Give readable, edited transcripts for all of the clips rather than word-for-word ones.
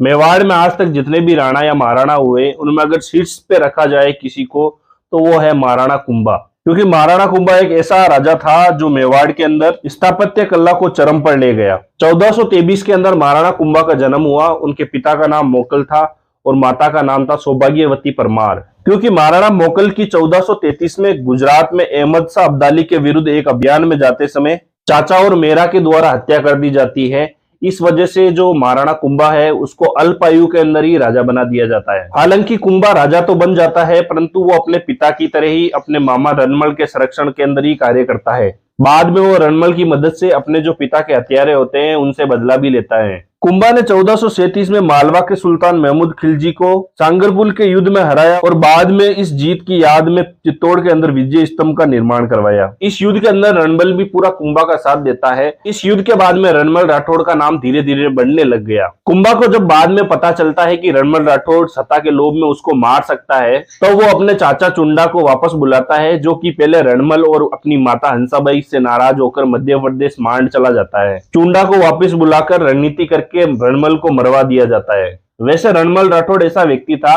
मेवाड़ में आज तक जितने भी राणा या महाराणा हुए, उनमें अगर शीर्ष पे रखा जाए किसी को तो वो है महाराणा कुंभा। क्योंकि महाराणा कुंभा एक ऐसा राजा था जो मेवाड़ के अंदर स्थापत्य कला को चरम पर ले गया। 1423 के अंदर महाराणा कुंभा का जन्म हुआ। उनके पिता का नाम मोकल था और माता का नाम था सौभाग्यवती परमार। क्योंकि महाराणा मोकल की 1433 में गुजरात में अहमद शाह अब्दाली के विरुद्ध एक अभियान में जाते समय चाचा और मेरा के द्वारा हत्या कर दी जाती है। इस वजह से जो महाराणा कुंभा है उसको अल्प आयु के अंदर ही राजा बना दिया जाता है। हालांकि कुंभा राजा तो बन जाता है, परंतु वो अपने पिता की तरह ही अपने मामा रणमल के संरक्षण के अंदर ही कार्य करता है। बाद में वो रणमल की मदद से अपने जो पिता के हत्यारे होते हैं उनसे बदला भी लेता है। कुंभा ने 1437 में मालवा के सुल्तान महमूद खिलजी को सांगरपुल के युद्ध में हराया और बाद में इस जीत की याद में चित्तौड़ के अंदर विजय स्तंभ का निर्माण करवाया। इस युद्ध के अंदर रणबल भी पूरा कुंभा का साथ देता है। इस युद्ध के बाद में रणमल राठौड़ का नाम धीरे धीरे बढ़ने लग गया। कुंभा को जब बाद में पता चलता है कि रणमल राठौड़ सत्ता के लोभ में उसको मार सकता है, तो वो अपने चाचा चुंडा को वापस बुलाता है, जो कि पहले रणमल और अपनी माता हंसाबाई से नाराज होकर मध्य प्रदेश मांड चला जाता है। चुंडा को वापस बुलाकर रणनीति करके रणमल को मरवा दिया जाता है। वैसे रणमल राठौड़ ऐसा व्यक्ति था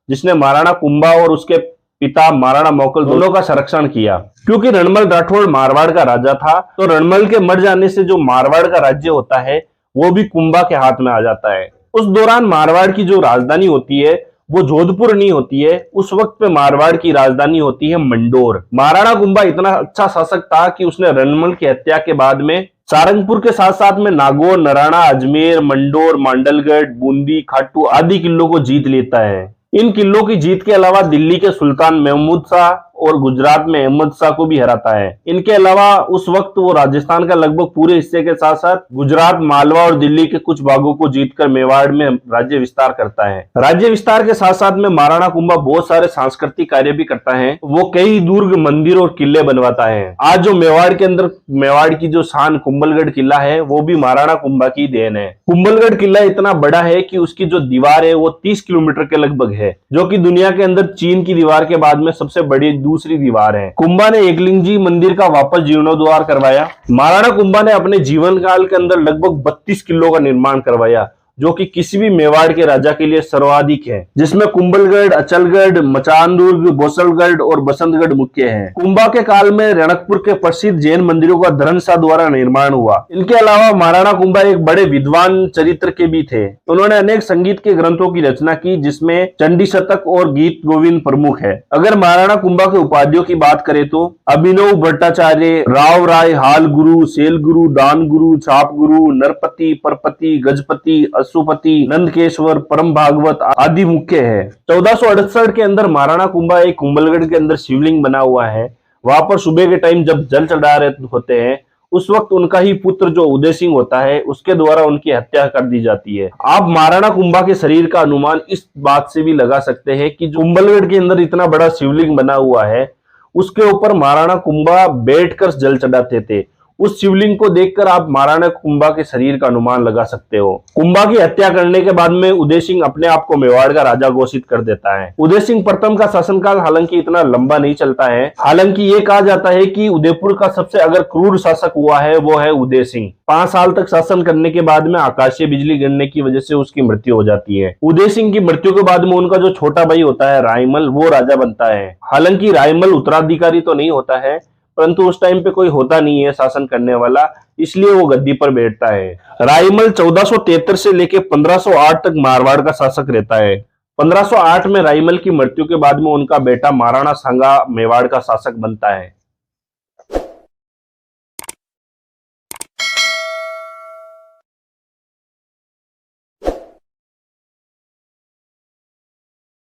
जिसने महाराणा कुंभा और उसके पिता महाराणा मोकल दोनों का संरक्षण किया। क्योंकि रणमल राठौड़ मारवाड़ का राजा था, तो रणमल के मर जाने से जो मारवाड़ का राज्य होता है वो भी कुंभा के हाथ में आ जाता है। उस दौरान मारवाड़ की जो राजधानी होती है वो जोधपुर नहीं होती है, उस वक्त पे मारवाड़ की राजधानी होती है मंडोर। महाराणा कुंभा इतना अच्छा शासक था कि उसने रणमल की हत्या के बाद में सारंगपुर के साथ साथ में नागौर, नराना, अजमेर, मंडोर, मांडलगढ़, बूंदी, खाटू आदि किलों को जीत लेता है। इन किलों की जीत के अलावा दिल्ली के सुल्तान महमूद शाह और गुजरात में अहमद शाह को भी हराता है। इनके अलावा उस वक्त वो राजस्थान का लगभग पूरे हिस्से के साथ साथ गुजरात, मालवा और दिल्ली के कुछ भागों को जीतकर मेवाड़ में राज्य विस्तार करता है। राज्य विस्तार के साथ साथ में महाराणा कुंभा बहुत सारे सांस्कृतिक कार्य भी करता है। वो कई दुर्ग, मंदिर और किले बनवाता है। आज जो मेवाड़ के अंदर मेवाड़ की जो शान कुंभलगढ़ किला है वो भी महाराणा कुंभा की देन है। कुंभलगढ़ किला इतना बड़ा है कि उसकी जो दीवार है वो 30 किलोमीटर के लगभग है, जो कि दुनिया के अंदर चीन की दीवार के बाद में सबसे बड़ी दूसरी दीवार है। कुंभा ने एकलिंग जी मंदिर का वापस जीर्णोद्धार करवाया। महाराणा कुंभा ने अपने जीवन काल के अंदर लगभग 32 किलों का निर्माण करवाया, जो कि किसी भी मेवाड़ के राजा के लिए सर्वाधिक है, जिसमें कुंभलगढ़, अचलगढ़, मचानदुर्ग, बोसलगढ़ और बसंतगढ़ मुख्य हैं। कुंभा के काल में रणकपुर के प्रसिद्ध जैन मंदिरों का धर्मशाह द्वारा निर्माण हुआ। इनके अलावा महाराणा कुंभा एक बड़े विद्वान चरित्र के भी थे। उन्होंने अनेक संगीत के ग्रंथों की रचना की, जिसमें चंडी शतक और गीत गोविंद प्रमुख है। अगर महाराणा कुंभा के उपाधियों की बात करें तो अभिनव भट्टाचार्य, राव राय, हाल गुरु, सेल गुरु, दान गुरु, छाप गुरु, नरपति, परपति, गजपति, सुपति, नंदकेश्वर, परम भागवत आदि मुख्य है। 1468 के अंदर महाराणा कुंभा एक कुंभलगढ़ के अंदर शिवलिंग बना हुआ है। वहां पर सुबह के टाइम जब जल चढ़ा रहे होते हैं उस वक्त उनका ही पुत्र जो उदय सिंह होता है उसके द्वारा उनकी हत्या कर दी जाती है। आप महाराणा कुंभा के शरीर का अनुमान इस बात से भी लगा सकते हैं कि जो कुंभलगढ़ के अंदर इतना बड़ा शिवलिंग बना हुआ है उसके ऊपर महाराणा कुंभा बैठकर जल चढ़ाते थे। उस शिवलिंग को देखकर आप महाराणा कुंभा के शरीर का अनुमान लगा सकते हो। कुंभा की हत्या करने के बाद में उदय सिंह अपने आप को मेवाड़ का राजा घोषित कर देता है। उदय सिंह प्रथम का शासनकाल हालांकि इतना लंबा नहीं चलता है। हालांकि ये कहा जाता है कि उदयपुर का सबसे अगर क्रूर शासक हुआ है वो है उदय सिंह। 5 साल तक शासन करने के बाद में आकाशीय बिजली गिरने की वजह से उसकी मृत्यु हो जाती है। उदय सिंह की मृत्यु के बाद में उनका जो छोटा भाई होता है रायमल, वो राजा बनता है। हालांकि रायमल उत्तराधिकारी तो नहीं होता है, परंतु उस टाइम पे कोई होता नहीं है शासन करने वाला, इसलिए वो गद्दी पर बैठता है। रायमल 1473 से लेकर 1508 तक मारवाड़ का शासक रहता है। 1508 में रायमल की मृत्यु के बाद में उनका बेटा महाराणा सांगा मेवाड़ का शासक बनता है।